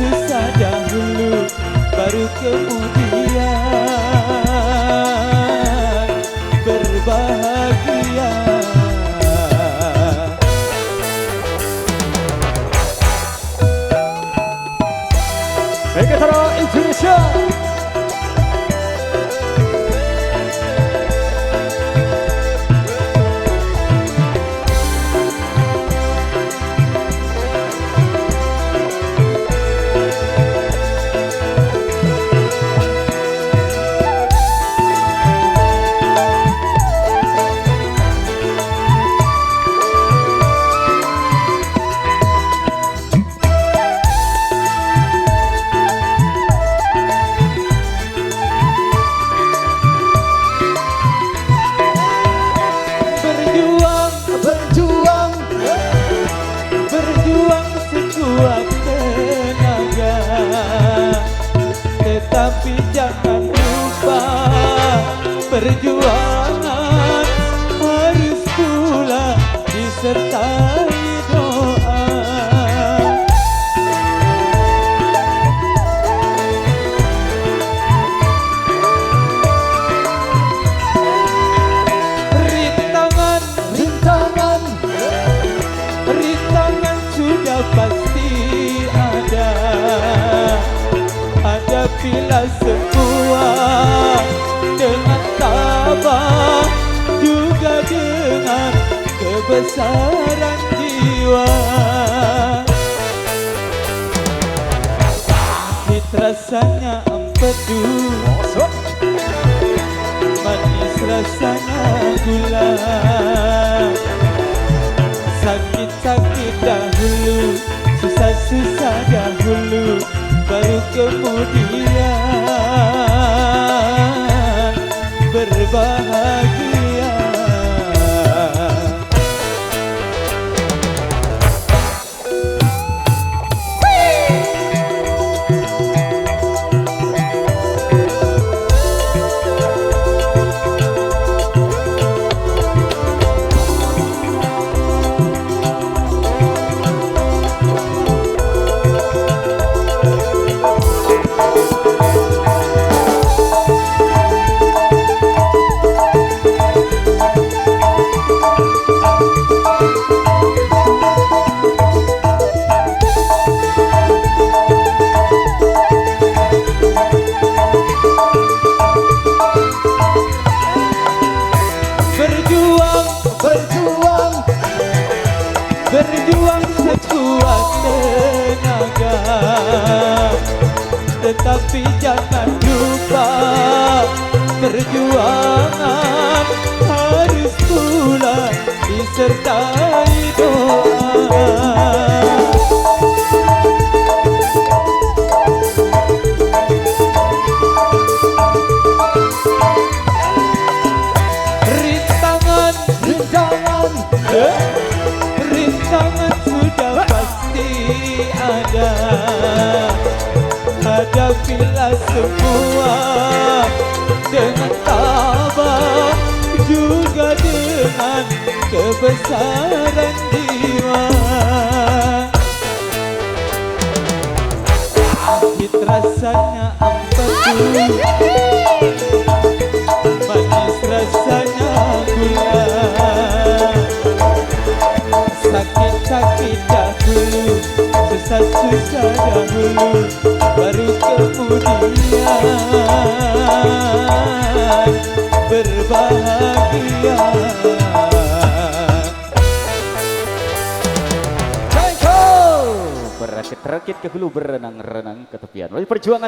susah dahulu, baru kemudian berbahagia. Megatron Indonesia. Tapi jangan lupa perjuangan harus pula disertai doa. Rintangan sudah pasti ada. Hadapilah semua dengan tabah, juga dengan kebesaran jiwa. Pahit rasanya empedu, manis rasanya gula. Sakit-sakit dahulu, susah-susah dahulu, baru kemudian berbahagia. Berjuang sekuat tenaga, tetapi jangan lupa perjuangan harus pula disertai doa. Rintangan sudah pasti ada. Hadapilah semua dengan tabah, juga dengan kebesaran jiwa. Pahit rasanya empedu, manis rasanya gula. Sakit-sakit dahulu, susah-susah dahulu, baru kemudian berbahagia. Berakit-rakit ke hulu, berenang-renang ke tepian. Perjuangan